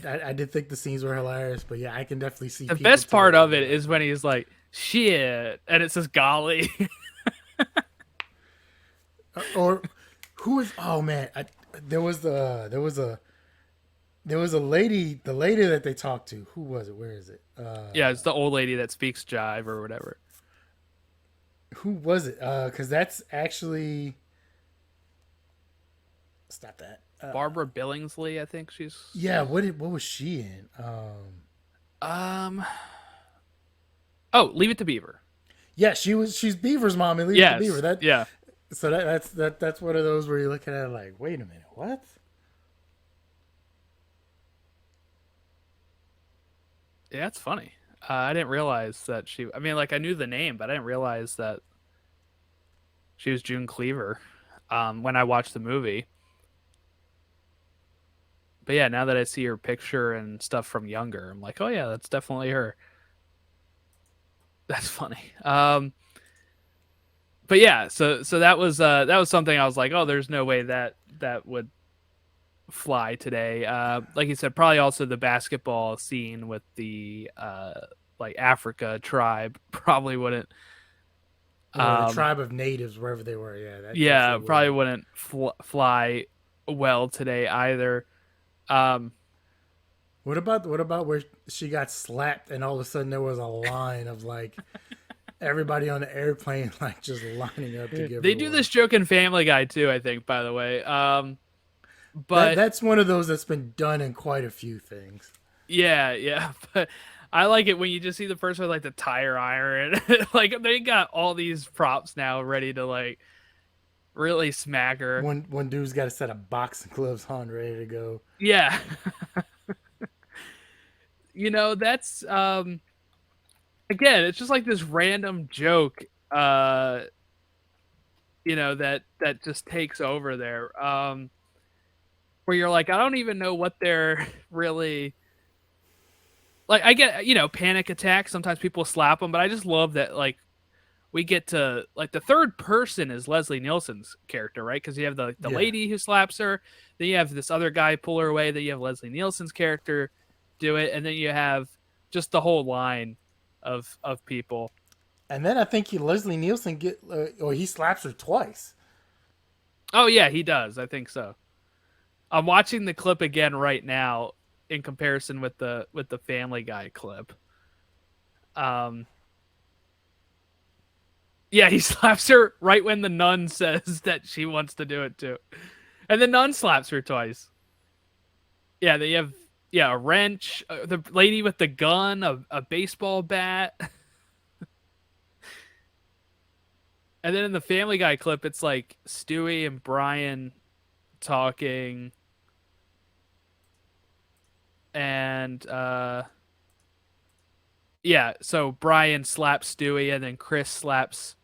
I did think the scenes were hilarious, but yeah, I can definitely see The people best part of today. it is when he's like, shit, and it says golly. Or who was? Oh man, there was a lady, the lady that they talked to. Who was it? Where is it? Yeah, it's the old lady that speaks jive or whatever. Who was it? Because that's actually stop that. Barbara Billingsley, I think she's. Yeah, what was she in? Um. Oh, Leave It to Beaver. Yeah, she's Beaver's mom and Leave It to Yes. Beaver. Yeah. So that's one of those where you're looking at it like, wait a minute, what? Yeah, that's funny. I didn't realize that she. I mean, like I knew the name, but I didn't realize that she was June Cleaver. When I watched the movie. But yeah, now that I see her picture and stuff from younger, I'm like, oh yeah, that's definitely her. That's funny. But yeah, so that was something I was like, oh, there's no way that would fly today. Like you said, probably also the basketball scene with the like Africa tribe probably wouldn't. Or the tribe of natives, wherever they were. Yeah, that Yeah, definitely probably wouldn't. wouldn't fly well today either. Um, What about where she got slapped and all of a sudden there was a line of like everybody on the airplane like just lining up to give They her do one. this joke in Family Guy too, I think, by the way. That But that's one of those that's been done in quite a few things. yeah, yeah. But I like it when you just see the person with like the tire iron. Like they got all these props now ready to like really smack her. One dude's got a set of boxing gloves on, ready to go. Yeah. That's again, it's just like this random joke that just takes over there. Where you're like, I don't even know what they're really like. I get, panic attacks. Sometimes people slap them, but I just love that like we get to like the third person is Leslie Nielsen's character, right? Because you have the Yeah, lady who slaps her, then you have this other guy pull her away, then you have Leslie Nielsen's character do it, and then you have just the whole line of people. and then I think Leslie Nielsen or he slaps her twice. Oh yeah, he does. I think so. I'm watching the clip again right now in comparison with the Family Guy clip. Um, yeah, he slaps her right when the nun says that she wants to do it too, and the nun slaps her twice. Yeah, they have a wrench, the lady with the gun, a baseball bat, and then in the Family Guy clip, it's like Stewie and Brian talking, and yeah, so Brian slaps Stewie, and then Chris slaps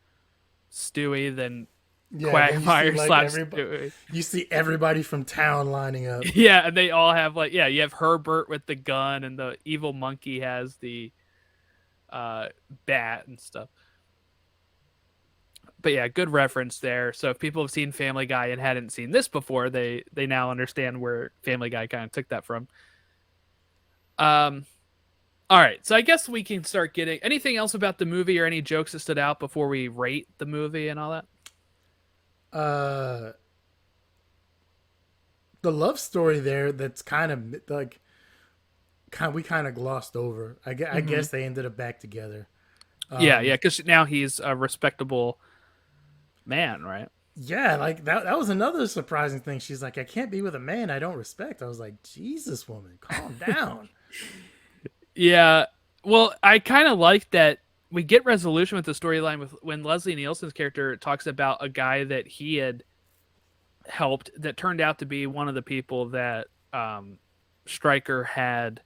Stewie, then Yeah, then you see Quagmire like slaps everybody, Stewie. you see everybody from town lining up. Yeah, and they all have like, you have Herbert with the gun, and the evil monkey has the uh, bat and stuff. But yeah, good reference there. So if people have seen Family Guy and hadn't seen this before, they now understand where Family Guy kind of took that from. Um, all right, so I guess we can start getting anything else about the movie or any jokes that stood out before we rate the movie and all that. Uh, the love story there that's kind of like we kind of glossed over. I Mm-hmm. guess they ended up back together. Yeah, Um, yeah, because now he's a respectable man, right? yeah, like that was another surprising thing. She's like, I can't be with a man I don't respect. I was like, Jesus, woman, calm down. Yeah. Well, I kind of like that we get resolution with the storyline with when Leslie Nielsen's character talks about a guy that he had helped that turned out to be one of the people that Stryker had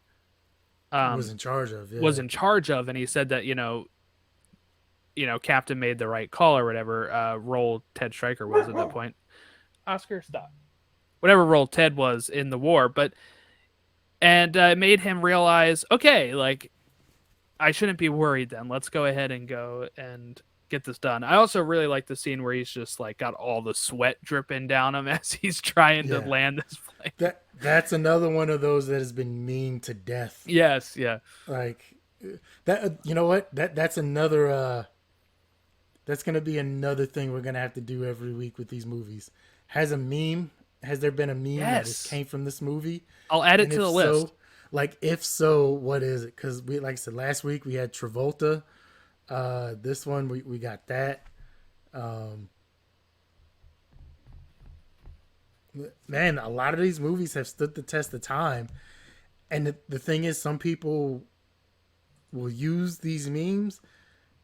Was um, in charge of, was yeah. in charge of, and he said that Captain made the right call or whatever role Ted Stryker was at that point. Oscar, stop. Whatever role Ted was in the war, but and it made him realize, okay, like I shouldn't be worried then. Let's go ahead and go and get this done. I also really like the scene where he's just like got all the sweat dripping down him as he's trying to Yeah. land this plane. That's another one of those that has been mean to death. Yes, yeah. Like that you know what? That's another that's going to be another thing we're going to have to do every week with these movies. Has there been a meme that has Yes. came from this movie? I'll add it And to if the list. so, if so, what is it? Cuz we, like I said, last week we had Travolta. This one we got that. Um Man, a lot of these movies have stood the test of time. And the thing is, some people will use these memes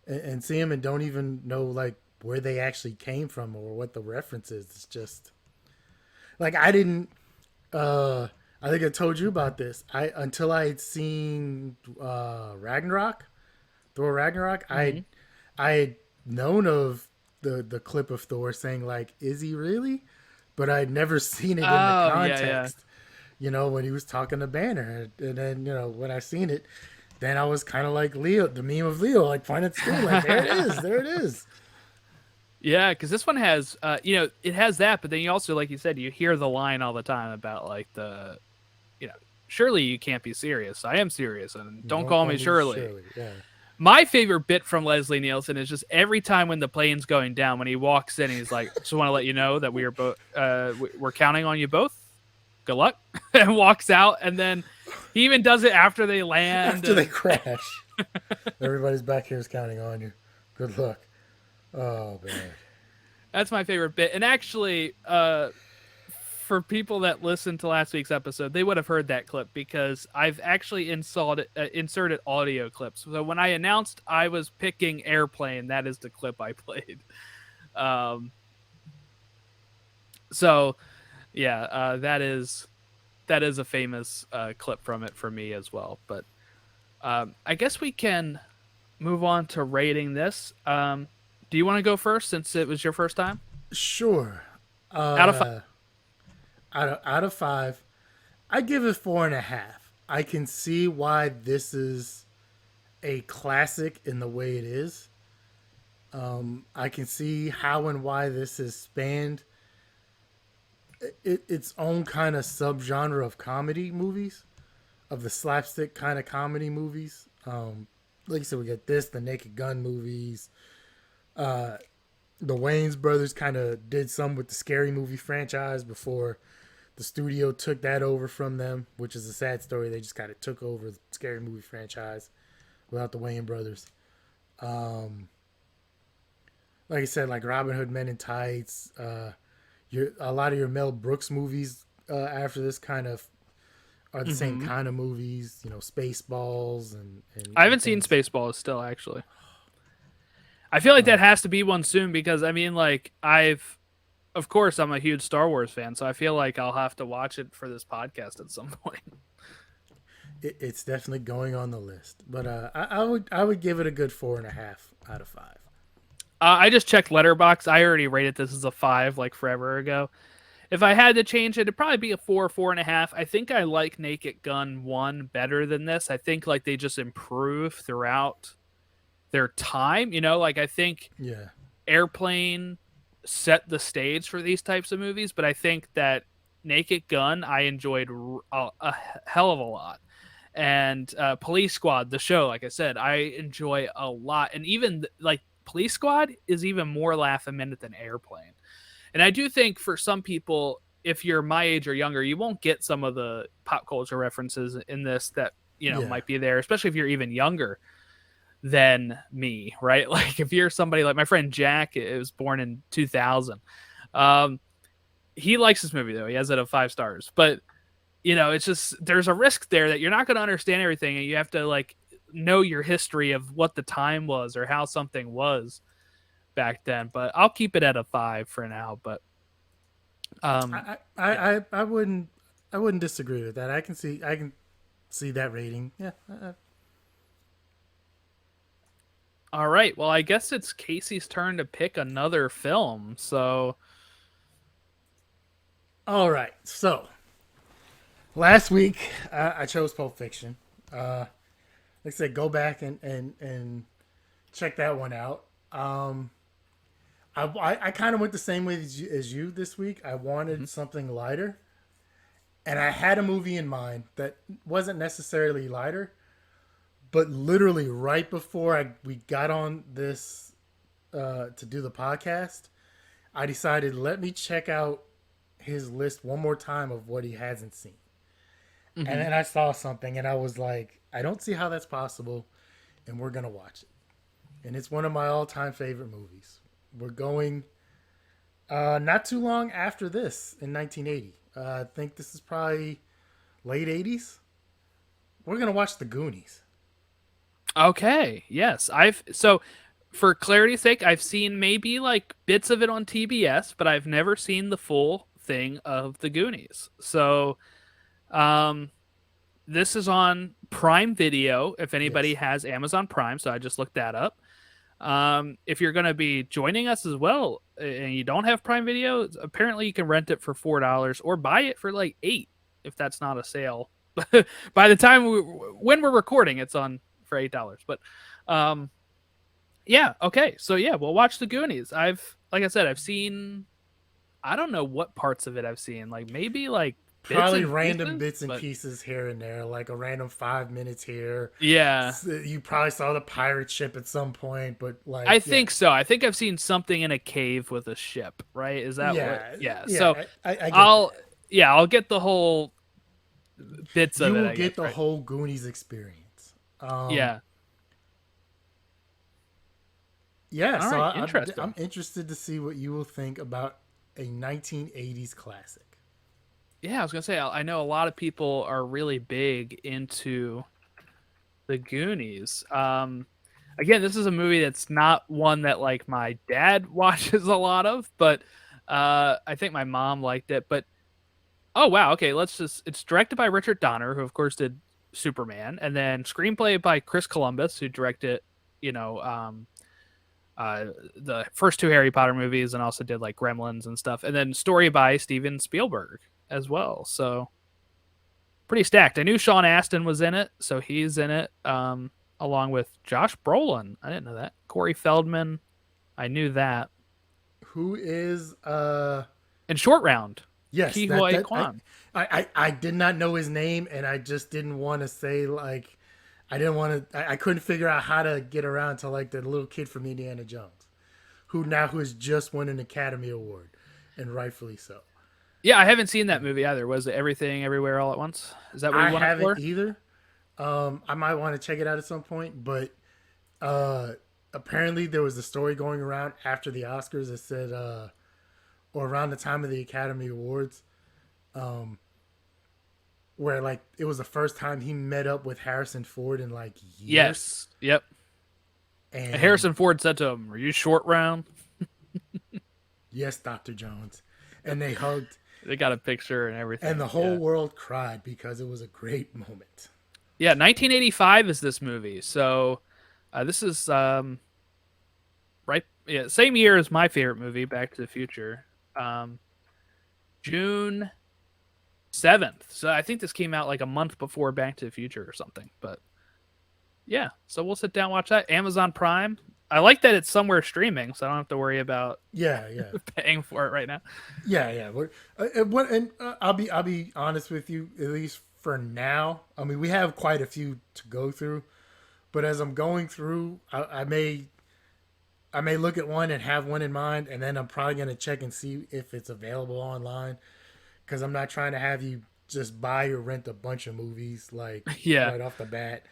and see them and don't even know like where they actually came from or what the reference is. It's just like I didn't. I think I told you about this. I until I had seen Ragnarok, Thor Ragnarok. Mm-hmm. I had known of the clip of Thor saying like, "Is he really?" But I'd never seen it in the Oh, yeah, yeah. context. When he was talking to Banner, and then when I seen it, then I was kind of like Leo, the meme of Leo, like pointing at the screen, like there it is, there it is. Yeah, because this one has, it has that, but then you also, like you said, you hear the line all the time about like surely you can't be serious. I am serious, and don't call me Shirley. Yeah, My favorite bit from Leslie Nielsen is just every time when the plane's going down, when he walks in, he's like, "Just want to let you know that we are both, we're counting on you both. Good luck," and walks out, and then he even does it after they land. after they crash. Everybody's back here is counting on you. Good luck. Oh man. That's my favorite bit. And actually, for people that listened to last week's episode, they would have heard that clip because I've actually inserted audio clips. So when I announced I was picking Airplane, that is the clip I played. Um, so yeah, that is a famous clip from it for me as well. But I guess we can move on to rating this. Do you want to go first since it was your first time? Sure. Out of five. Uh, out of five, I give it 4.5. I can see why this is a classic in the way it is. I can see how and why this has spanned its own kind of subgenre of comedy movies, of the slapstick kind of comedy movies. Like I said, we get this, the Naked Gun movies. Uh, the Wayans brothers kind of did some with the Scary Movie franchise before the studio took that over from them, which is a sad story. They just kind of took over the Scary Movie franchise without the Wayans brothers. Um, like I said, like Robin Hood Men in Tights. A lot of your Mel Brooks movies after this kind of are the same Mm-hmm. kind of movies. You know, Spaceballs and, I and haven't seen things. Spaceballs still actually. I feel like Uh, that has to be one soon because I mean, like of course, I'm a huge Star Wars fan, so I feel like I'll have to watch it for this podcast at some point. it's definitely going on the list, but I would give it a good 4.5 out of 5. I just checked Letterbox. I already rated this as a 5 like forever ago. If I had to change it, it'd probably be a 4.5. I think I like Naked Gun 1 better than this. I think like they just improve throughout their time. You know, like I think Yeah, Airplane set the stage for these types of movies, but I think that Naked Gun I enjoyed a hell of a lot. And Police Squad, the show, like I said, I enjoy a lot. And even like Police Squad is even more laugh a minute than Airplane. And I do think for some people, if you're my age or younger, you won't get some of the pop culture references in this that yeah. might be there, especially if you're even younger than me, right? Like if you're somebody like my friend Jack, it was born in 2000. Um, he likes this movie though. He has it at 5 stars, but it's just there's a risk there that you're not going to understand everything, and you have to like know your history of what the time was or how something was back then. But I'll keep it at a 5 for now. But um, I yeah. I I, I wouldn't I wouldn't disagree with that. I can see that rating. Yeah. All right. Well, I guess it's Casey's turn to pick another film. So, All right. So last week I chose Pulp Fiction. Like I said, go back and check that one out. I kind of went the same way as you this week. I mhm. wanted something lighter, and I had a movie in mind that wasn't necessarily lighter, but literally right before we got on this to do the podcast, I decided let me check out his list one more time of what he hasn't seen. And Mhm. then I saw something and I was like, I don't see how that's possible, and we're gonna watch it. And it's one of my all-time favorite movies. We're going not too long after this in 1980. I think this is probably late 80s. We're gonna watch The Goonies. Okay. Yes. For clarity's sake, I've seen maybe like bits of it on TBS, but I've never seen the full thing of the Goonies. So, um, this is on Prime Video. If anybody Yes. has Amazon Prime, so I just looked that up. If you're going to be joining us as well, and you don't have Prime Video, apparently you can rent it for $4 or buy it for like 8 if that's not a sale. By the time when we're recording, it's on for $8. But um, yeah, okay, so yeah, we'll watch the Goonies. Like I said, I've seen. I don't know what parts of it I've seen. Like maybe like bits Probably and random pieces, bits and but pieces here and there, like a random 5 minutes here. yeah, You probably saw the pirate ship at some point, but I like, yeah, think so. I think I've seen something in a cave with a ship, right? Is that what? yeah, Yeah. So yeah. I get I'll, that. yeah, I'll get the whole bits of You it, will I guess, get the right? whole Goonies experience. Yeah. Yeah, All so right, I'm interesting. interested to see what you will think about a 1980s classic. Yeah, I was gonna say I know a lot of people are really big into the Goonies. Again, this is a movie that's not one that like my dad watches a lot of, but I think my mom liked it. But oh wow, okay, let's just it's directed by Richard Donner, who of course did Superman, and then screenplay by Chris Columbus, who directed, you know, uh the first two Harry Potter movies and also did like Gremlins and stuff. And then story by Steven Spielberg as well. So pretty stacked. I knew Sean Astin was in it, so he's in it. Along with Josh Brolin. I didn't know that. Corey Feldman. I knew that. Who is And Short Round. yes, Ki that Hoi that Kwan. I did not know his name, and I just didn't want to say like I didn't want to. I couldn't figure out how to get around to like the little kid from Indiana Jones, who has just won an Academy Award, and rightfully so. Yeah, I haven't seen that movie either. Was it Everything Everywhere All at Once? Is that what he I won it haven't for? either. I might want to check it out at some point, but uh, apparently there was a story going around after the Oscars that said, or around the time of the Academy Awards, um, where like it was the first time he met up with Harrison Ford in like years, Yes. Yep. And and Harrison Ford said to him, "Are you Short Round?" yes, Doctor Jones, and they hugged, They got a picture and and everything. the whole Yeah. world cried because it was a great moment. Yeah. 1985 is this movie. So this is right. Yeah. Same year as my favorite movie, Back to the Future. Um, June 7th. So I think this came out like a month before Back to the Future or something. But yeah, so we'll sit down and watch that. Amazon Prime. I like that it's somewhere streaming, so I don't have to worry about Yeah, yeah. paying for it right now. Yeah, yeah. I'll be honest with you. At least for now, I mean, we have quite a few to go through. But as I'm going through, I may look at one and have one in mind, and then I'm probably gonna check and see if it's available online. Because I'm not trying to have you just buy or rent a bunch of movies like Yeah. right off the bat.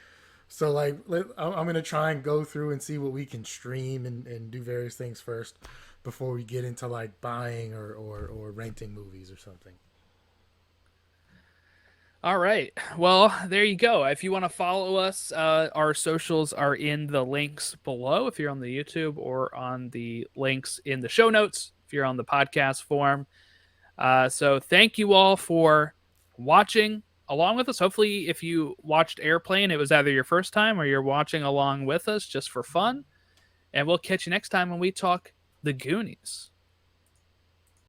So like, I'm gonna try and go through and see what we can stream and do various things first before we get into like buying or renting movies or something. All right. Well, there you go. If you want to follow us, our socials are in the links below if you're on the YouTube or on the links in the show notes if you're on the podcast form. So thank you all for watching along with us. Hopefully, if you watched Airplane, it was either your first time or you're watching along with us just for fun. And we'll catch you next time when we talk the Goonies.